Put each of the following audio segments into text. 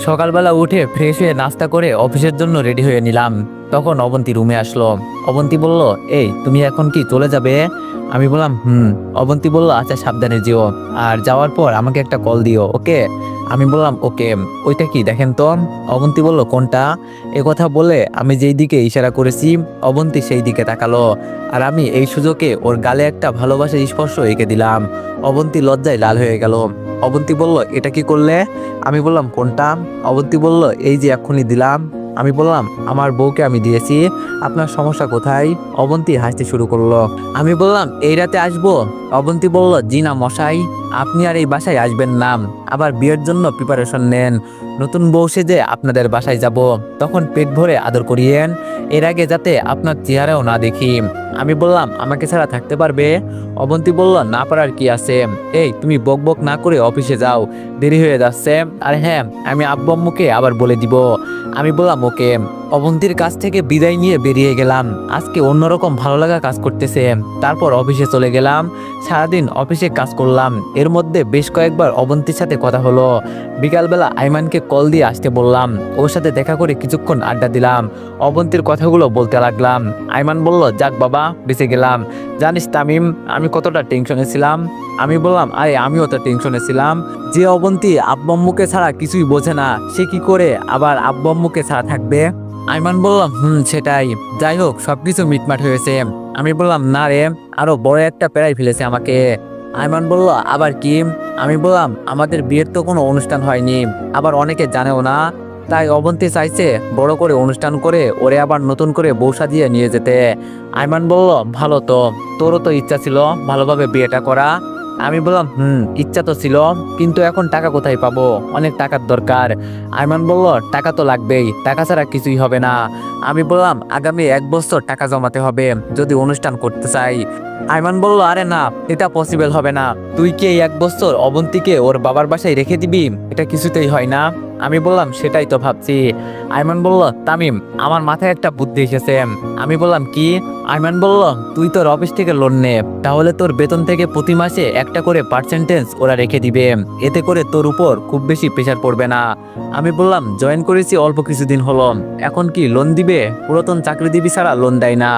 সকালবেলা উঠে ফ্রেশ হয়ে নাস্তা করে অফিসের জন্য রেডি হয়ে নিলাম। তখন অবন্তী রুমে আসলো। অবন্তী বলল, এই তুমি এখন কি চলে যাবে? আমি বললাম হুম। অবন্তী বলল, আচ্ছা সাবধানে যেও, আর যাওয়ার পর আমাকে একটা কল দিও, ওকে? আমি বললাম ওকে। ওইটা কি দেখেন তো। অবন্তী বলল, কোনটা? কথা বলে আমি যেই দিকে ইশারা করেছি অবন্তী সেই দিকে তাকালো, আর আমি এই সুযোগে ওর গালে একটা ভালোবাসার স্পর্শ এঁকে দিলাম। অবন্তী লজ্জায় লাল হয়ে গেল। অবন্তী বলল, এটা কি করলে? আমি বললাম কোনটা? অবন্তী বলল, এই যে এক্ষুনি দিলাম। আমি বললাম, আমার বউকে আমি দিয়েছি, আপনার সমস্যা কোথায়? অবন্তী হাসতে শুরু করলো। আমি বললাম, এই রাতে আসবো? অবন্তী বলল, জি না মশাই, আপনি আর এই বাসায় আসবেন না। আবার বিয়ের জন্য প্রিপারেশন নেন, নতুন বউ সেজে আপনাদের বাসায় যাব, তখন পেট ভরে আদর করিয়েন, এর আগে যাতে আপনার চেহারাও না দেখি। আমি বললাম, আমাকে ছাড়া থাকতে পারবে? অবন্তী বলল, না পারার কি আছে, এই তুমি বক বক না করে অফিসে যাও, দেরি হয়ে যাচ্ছে। আর হ্যাঁ, আমি আব্বু আম্মুকে আবার বলে দিব। আমি বললাম ওকে। অবন্তীর কাছ থেকে বিদায় নিয়ে বেরিয়ে গেলাম। আজকে অন্যরকম ভালো লাগা কাজ করতেছে। তারপর অফিসে চলে গেলাম। সারাদিন অফিসে কাজ করলাম। এর মধ্যে বেশ কয়েকবার অবন্তীর সাথে কথা হলো। বিকালবেলা আইমানকে কল দিয়ে আসতে বললাম, ওর সাথে দেখা করে কিছুক্ষণ আড্ডা দিলাম। অবন্তীর কথাগুলো বলতে লাগলাম। আইমান বলল, যাক বাবা, বেঁচে গেলাম। জানিস তামিম, আমি কতটা টেনশনে ছিলাম। আমি বললাম, আরে আমিও তো টেনশনে ছিলাম। যে অবন্তী আব্বু আম্মুকে ছাড়া কিছুই বোঝে না, সে কি করে আবার আব্বু আম্মুকে ছাড়া থাকবে? আইমান বললাম, সেটাই। যাই হোক, সবকিছু মিটমাট হয়েছে। আমি বললাম, না রে, আরো বড় একটা প্যারাই ফেলেছে আমাকে। আইমান বলল, আবার কি? আমি বললাম, আমাদের বিয়ের তো কোনো অনুষ্ঠান হয়নি, আবার অনেকে জানেও না, তাই অবন্তী চাইছে বড় করে অনুষ্ঠান করে ওরে আবার নতুন করে বউ সাজিয়ে নিয়ে যেতে। আইমান বলল, ভালো তো, তোরও তো ইচ্ছা ছিল ভালোভাবে বিয়েটা করা। আমি বললাম, ইচ্ছা তো ছিল, কিন্তু এখন টাকা কোথায় পাবো, অনেক টাকার দরকার। আইমান বলল, টাকা তো লাগবেই, টাকা ছাড়া কিছুই হবে না। আমি বললাম, আগামী 1 বছর টাকা জমাতে হবে যদি অনুষ্ঠান করতে চাই। আইমান বলল, আরে না, এটা পসিবল হবে না। তুই কি এই 1 বছর অবন্তীকে ওর বাবার বাসায় রেখে দিবি? এটা কিছুতেই হয় না। আমি বললাম, সেটাই তো ভাবছি। আইমান বলল, তামিম, আমার মাথায় একটা বুদ্ধি এসেছে। আমি বললাম, কি? আইমান বলল, তুই তোর অফিস থেকে লোন নে, তাহলে তোর বেতন থেকে প্রতি মাসে একটা করে পার্সেন্টেজ ওরা রেখে দিবে, এতে করে তোর উপর খুব বেশি প্রেশার পড়বে না। আমি বললাম, জয়েন করেছি অল্প কিছুদিন হলো, এখন কি লোন দিবে? পুরাতন চাকরিজীবী ছাড়া লোন দেয় না।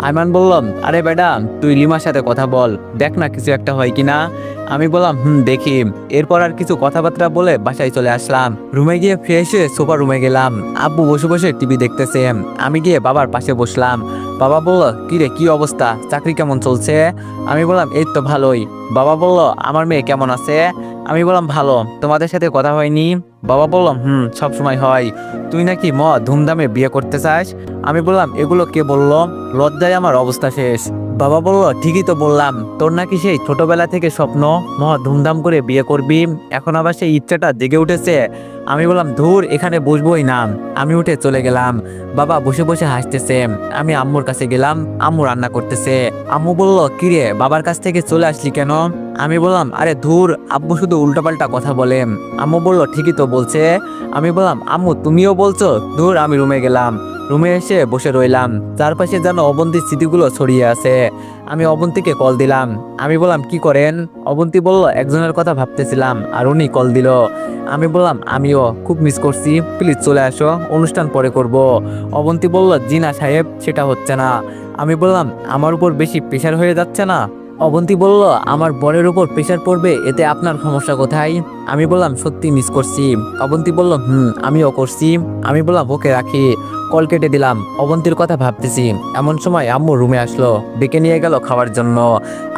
আইমান বললাম, আরে বেটা, তুই লিমার সাথে কথা বল, দেখ না কিছু একটা হয় কিনা। আমি বললাম, দেখি। এরপর আর কিছু কথাবার্তা বলে বাসায় চলে আসলাম। রুমে গিয়ে ফ্রেশ হয়ে সোফা রুমে গেলাম। আব্বু বসে বসে টিভি দেখতেছে। আমি গিয়ে বাবার পাশে বসলাম। বাবা বলল, কি রে, কি অবস্থা, চাকরি কেমন চলছে? আমি বললাম, এই তো ভালোই। বাবা বলল, আমার মেয়ে কেমন আছে? আমি বললাম, ভালো। তোমাদের সাথে কথা হয়নি? বাবা বলল, সব সময় হয়। তুই নাকি ধুমধামে বিয়ে করতে চাস? আমি বললাম, এগুলো কে বললো? লজ্জায় আমার অবস্থা শেষ। বাবা বলল, ঠিকই তো বললাম, তোর নাকি সেই ছোটবেলা থেকে স্বপ্ন ধুমধাম করে বিয়ে করবি, এখন আবার সেই ইচ্ছাটা জেগে উঠেছে। আমি বললাম, ধুর, এখানে বসবোই না। আমি উঠে চলে গেলাম। বাবা বসে বসে হাসতেছে। আমি আম্মুর কাছে গেলাম। আম্মু রান্না করতেছে। আম্মু বলল, কিরে, বাবার কাছ থেকে চলে আসলি কেন? আমি বললাম, আরে ধুর, আব্বু শুধু উল্টাপাল্টা কথা বলে। আম্মু বলল, ঠিকই তো বলছে। আমি বললাম, আম্মু তুমিও বলছো? ধুর। আমি রুমে গেলাম। রুমে এসে বসে রইলাম। চারপাশে যেন অবন্তীর স্মৃতিগুলো ছড়িয়ে আছে। আমি অবন্তীকে কল দিলাম। আমি বললাম, কি করেন? অবন্তী বলল, একজনের কথা ভাবতেছিলাম, আর উনি কল দিল। আমি বললাম, আমিও খুব মিস করছি, প্লিজ চলে আসো, অনুষ্ঠান পরে করব। অবন্তী বলল, জি না সাহেব, সেটা হচ্ছে না। আমি বললাম, আমার উপর বেশি প্রেশার হয়ে যাচ্ছে না? অবন্তী বলল, আমার বরের উপর প্রেশার পড়বে, এতে আপনার সমস্যা কোথায়? আমি বললাম, সত্যি মিস করছি। অবন্তী বলল, আমিও করছি। আমি বললাম, ওকে রাখি। কল কেটে দিলাম। অবন্তীর কথা ভাবতেছি, এমন সময় আম্মু রুমে আসলো, ডেকে নিয়ে গেল খাওয়ার জন্য।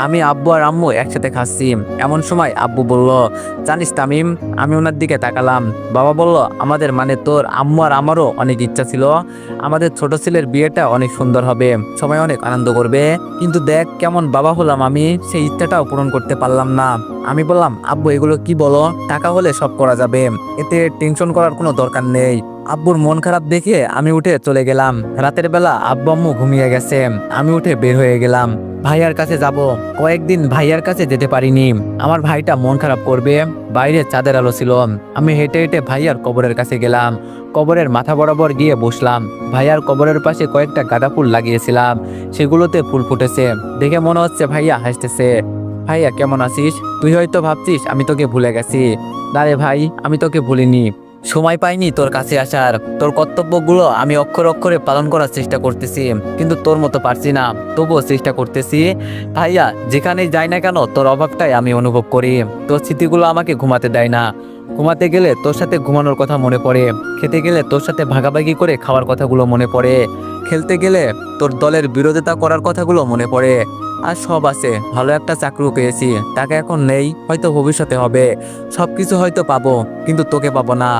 আমি, আব্বু আর আম্মু একসাথে খাচ্ছি। এমন সময় আব্বু বলল, জানিস তামিম? আমি ওনার দিকে তাকালাম। বাবা বলল, আমাদের মানে তোর আম্মু আর আমারও অনেক ইচ্ছা ছিল, আমাদের ছোট ছেলের বিয়েটা অনেক সুন্দর হবে, সবাই অনেক আনন্দ করবে, কিন্তু দেখ কেমন বাবা হলাম আমি, সেই ইচ্ছাটাও পূরণ করতে পারলাম না। আমি বললাম, আব্বু এগুলো কি বলো, টাকা হলে সব করা যাবে, এতে টেনশন করার কোনো দরকার নেই। আব্বুর মন খারাপ দেখে আমি উঠে চলে গেলাম। রাতের বেলা আব্বু আম্মু ঘুমিয়ে গেছে। আমি উঠে বের হয়ে গেলাম, ভাইয়ার কাছে যাব। কয়েকদিন ভাইয়ার কাছে যেতে পারিনি, আমার ভাইটা মন খারাপ করবে। বাইরে চাঁদের আলো ছিল। আমি হেঁটে হেঁটে ভাইয়ার কবরের কাছে গেলাম। কবরের মাথা বরাবর গিয়ে বসলাম। ভাইয়ার কবরের পাশে কয়েকটা গাঁদা ফুল লাগিয়েছিলাম, সেগুলোতে ফুল ফুটেছে দেখে মনে হচ্ছে ভাইয়া হাসতেছে। ভাইয়া কেমন আছিস? তুই হয়তো ভাবছিস আমি তোকে ভুলে গেছি। না রে ভাই, আমি তোকে ভুলিনি। সময় পাইনি তোর কাছে আসার। তোর কর্তব্যগুলো আমি অক্ষরে অক্ষরে পালন করার চেষ্টা করতেছি, কিন্তু তোর মতো পারছি না, তবুও চেষ্টা করতেছি। ভাইয়া, যেখানেই যাই না কেন তোর অভাবটাই আমি অনুভব করি। তোর স্মৃতিগুলো আমাকে ঘুমাতে দেয় না। ঘুমাতে গেলে তোর সাথে ঘুমানোর কথা মনে পড়ে, খেতে গেলে তোর সাথে ভাগাভাগি করে খাওয়ার কথাগুলো মনে পড়ে, খেলতে গেলে তোর দলের বিরোধিতা করার কথাগুলো মনে পড়ে। আর সব আছে, ভালো একটা চাকরিও পেয়েছি, টাকা এখন নেই, হয়তো ভবিষ্যতে হবে, সব কিছু হয়তো পাবো, কিন্তু তোকে পাবো না।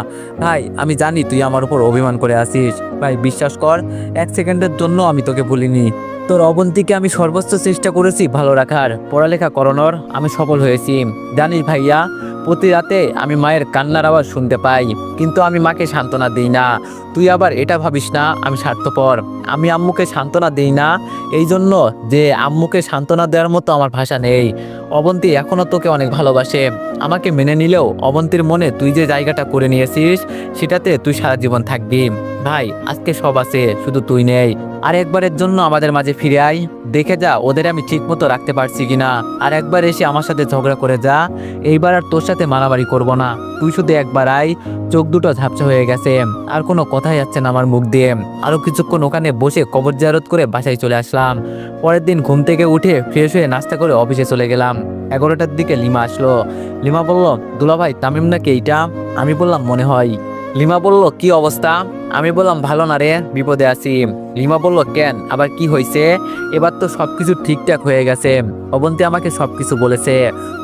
ভাই, আমি জানি তুই আমার উপর অভিমান করে আছিস। ভাই, বিশ্বাস কর, 1 সেকেন্ডের জন্য আমি তোকে ভুলিনি। তোর অবন্তীকে আমি সর্বোচ্চ চেষ্টা করেছি ভালো রাখার, পড়ালেখা করানোর, আমি সফল হয়েছি। জানিস ভাইয়া, প্রতি রাতে আমি মায়ের কান্নার আওয়াজ শুনতে পাই, কিন্তু আমি মাকে সান্ত্বনা দিই না। তুই আবার এটা ভাবিস না আমি স্বার্থপর। আমি আম্মুকে সান্ত্বনা দিই না এই জন্য যে আম্মুকে সান্ত্বনা দেওয়ার মতো আমার ভাষা নেই। অবন্তী এখনো তোকে অনেক ভালোবাসে। আমাকে মেনে নিলেও অবন্তীর মনে তুই যে জায়গাটা করে নিয়েছিস, সেটাতে তুই সারা জীবন থাকবি। ভাই, আজকে সব আছে, শুধু তুই নেই। আর একবারের জন্য আমাদের মাঝে ফিরে আয়, দেখে যা ওদের আমি ঠিক মতো রাখতে পারছি কিনা। আর একবার এসে আমার সাথে ঝগড়া করে যা। এইবার আর তোর সাথে মারামারি করব না। তুই শুধু একবার আয়। চোখ দুটো ঝাপসা হয়ে গেছে, আর কোনো কথাই যাচ্ছে না আমার মুখ দিয়ে। আরো কিছুক্ষণ ওখানে বসে কবর জিয়ারত করে বাসায় চলে আসলাম। পরের দিন ঘুম থেকে উঠে ফ্রেশ হয়ে নাস্তা করে অফিসে চলে গেলাম। 11টার দিকে লিমা আসলো। লিমা বলল, দুলাভাই তামিম নাকি এইটা? আমি বললাম, মনে হয়। লিমা বলল, কি অবস্থা? আমি বললাম, ভালো না রে, বিপদে আছি। লিমা বলল, কেন, আবার কি হয়েছে? এবার তো সবকিছু ঠিকঠাক হয়ে গেছে। অবন্তী আমাকে সবকিছু বলেছে।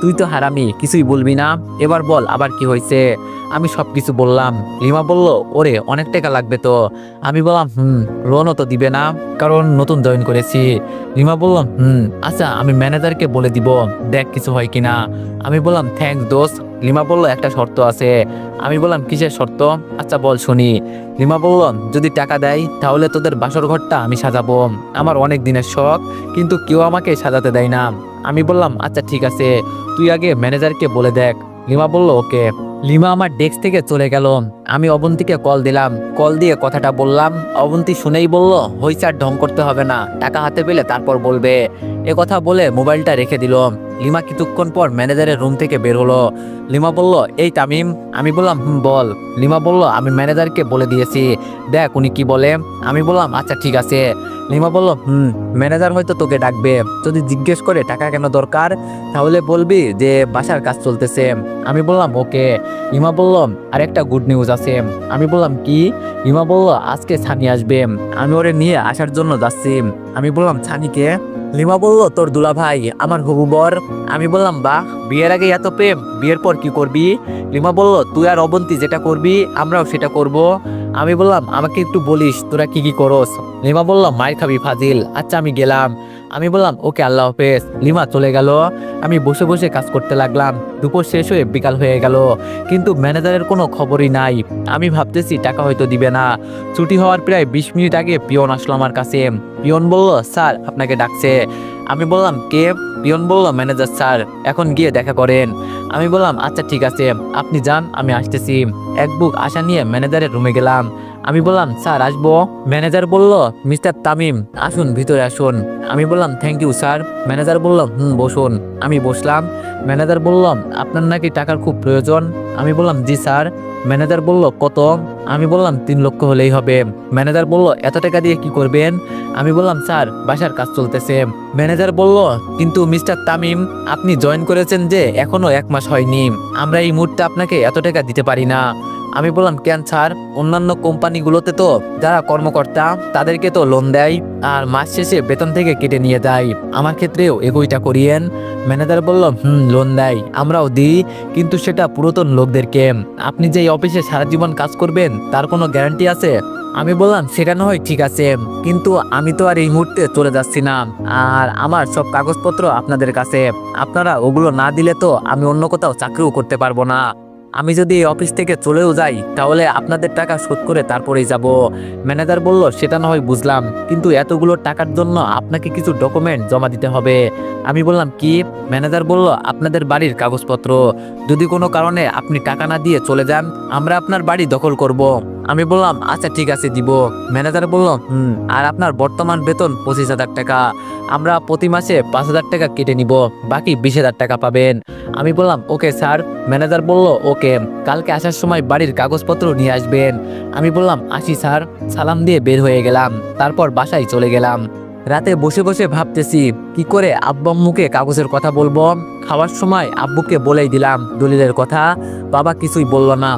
তুই তো হারামি, কিছুই বলবি না। এবার বল, আবার কি হয়েছে? আমি সবকিছু বললাম। লিমা বলল, ওরে, অনেক টাকা লাগবে তো। আমি বললাম, লোনও তো দিবে না, কারণ নতুন জয়েন করেছি। লিমা বলল, আচ্ছা, আমি ম্যানেজারকে বলে দিব, দেখ কিছু হয় কিনা। আমি বললাম, থ্যাঙ্কস দোস্ত। লিমা বলল, একটা শর্ত আছে। আমি বললাম, কিসের শর্ত? আচ্ছা বল শুনি। লিমা বলল, যদি টাকা দেয় তাহলে তোদের বাসর ঘরটা আমি সাজাবো। আমার অনেক দিনের শখ, কিন্তু কেউ আমাকে সাজাতে দেয় না। আমি বললাম, আচ্ছা ঠিক আছে, তুই আগে ম্যানেজারকে বলে দেখ। লিমা বলল, ওকে। লিমা আমার ডেস্ক থেকে চলে গেল। আমি অবন্তীকে কল দিলাম, কল দিয়ে কথাটা বললাম। অবন্তী শুনেই বলল, হইছে, আর ঢং করতে হবে না, টাকা হাতে পেলে তারপর বলবে। এ কথা বলে মোবাইলটা রেখে দিল। লিমা কিছুক্ষণ পর ম্যানেজারের রুম থেকে বের হলো। লিমা বলল, এই তামিম। আমি বললাম, বল। লিমা বলল, আমি ম্যানেজারকে বলে দিয়েছি, দেখ উনি কি বলে। আমি বললাম, আচ্ছা ঠিক আছে। লিমা বলল, ম্যানেজার হয়তো তোকে ডাকবে, যদি জিজ্ঞেস করে টাকা কেন দরকার, তাহলে বলবি যে বাসার কাজ চলতেছে। আমি বললাম, ওকে। লিমা বলল, আরেকটা গুড নিউজ আছে। আমি বললাম, কি? লিমা বলল, আজকে ছানি আসবে, আমি ওরে নিয়ে আসার জন্য যাচ্ছি। আমি বললাম, ছানিকে? লিমা বলল, তোর দুলাভাই, আমার হবু বর। আমি বললাম, বাহ, বিয়ের আগে এত প্রেম, বিয়ের পর কি করবি? লিমা বলল, তুই আর অবন্তী যেটা করবি আমরাও সেটা করব। আমি বললাম, আমাকে একটু বলিস তোরা কি কি করস? লিমা বলল, মায়ের খাবি ফাজিল। আচ্ছা, আমি গেলাম। আমি বললাম, ওকে, আল্লাহ হাফেজ। লিমা চলে গেল। আমি বসে বসে কাজ করতে লাগলাম। দুপুর শেষ হয়ে বিকাল হয়ে গেল, কিন্তু ম্যানেজারের কোনো খবরই নাই। আমি ভাবতেছি টাকা হয়তো দিবে না। ছুটি হওয়ার প্রায় 20 মিনিট আগে পিয়ন আসলো আমার কাছে। পিয়ন বলল, স্যার আপনাকে ডাকছে। আমি বললাম, কে? পিয়ন বলল, ম্যানেজার স্যার, এখন গিয়ে দেখা করেন। আমি বললাম, আচ্ছা ঠিক আছে, আপনি যান, আমি আসতেছি। এক বুক আশা নিয়ে ম্যানেজারের রুমে গেলাম। আমি বললাম, স্যার আসবো? ম্যানেজার বলল, মিস্টার তামিম আসুন, ভিতরে আসুন। আমি বললাম, থ্যাংক ইউ স্যার। ম্যানেজার বলল, বসুন। আমি বসলাম। ম্যানেজার বলল, আপনার নাকি টাকার খুব প্রয়োজন? আমি বললাম, জি স্যার। ম্যানেজার বলল, কত? আমি বললাম, 3 লক্ষ হলেই হবে। ম্যানেজার বলল, এত টাকা দিয়ে কি করবেন? আমি বললাম, স্যার বাসার কাজ চলতেছে। ম্যানেজার বলল, কিন্তু মিস্টার তামিম, আপনি জয়েন করেছেন যে এখনো 1 মাস হয়নি, আমরা এই মুহূর্তে আপনাকে এত টাকা দিতে পারি না। আমি বললাম, কেন স্যার? অন্যান্য কোম্পানিগুলোতে তো যারা কর্মকর্তা তাদেরকে তো লোন দেয়, আর মাস শেষে বেতন থেকে কেটে নিয়ে যায়, আমার ক্ষেত্রেও একইটা করিয়েন। ম্যানেজার বলল, লোন দেয়, আমরাও দিই, কিন্তু সেটা পুরাতন লোকদেরকে। আপনি যে এই অফিসে সারা জীবন কাজ করবেন তার কোনো গ্যারান্টি আছে? আমি বললাম, সেটা না হয় ঠিক আছে, কিন্তু আমি তো আর এই মুহূর্তে চলে যাচ্ছি না, আর আমার সব কাগজপত্র আপনাদের কাছে, আপনারা ওগুলো না দিলে তো আমি অন্য কোথাও চাকরিও করতে পারবো না। আমি যদি এই অফিস থেকে চলেও যাই তাহলে আপনাদের টাকা শোধ করে তারপরেই যাব। ম্যানেজার বলল, সেটা না হয় বুঝলাম, কিন্তু এতগুলো টাকার জন্য আপনাকে কিছু ডকুমেন্ট জমা দিতে হবে। আমি বললাম, কি? ম্যানেজার বলল, আপনাদের বাড়ির কাগজপত্র, যদি কোনো কারণে আপনি টাকা না দিয়ে চলে যান আমরা আপনার বাড়ি দখল করব। আমি বললাম আচ্ছা ঠিক আছে দিব। ম্যানেজার বলল আর আপনার বর্তমান বেতন 25,000 টাকা, আমরা প্রতি মাসে 5,000 টাকা কেটে নিব, বাকি 20,000 টাকা পাবেন। আমি বললাম ওকে স্যার। ম্যানেজার বলল ওকে, কালকে আসার সময় বাড়ির কাগজপত্র নিয়ে আসবেন। আমি বললাম আসি স্যার। সালাম দিয়ে বের হয়ে গেলাম, তারপর বাসায় চলে গেলাম। রাতে বসে বসে ভাবতেছি কি করে আব্বু আম্মুকে কাগজের কথা বলবো। খাওয়ার সময় আব্বুকে বলেই দিলাম দলিলের কথা, বাবা কিছুই বলল না।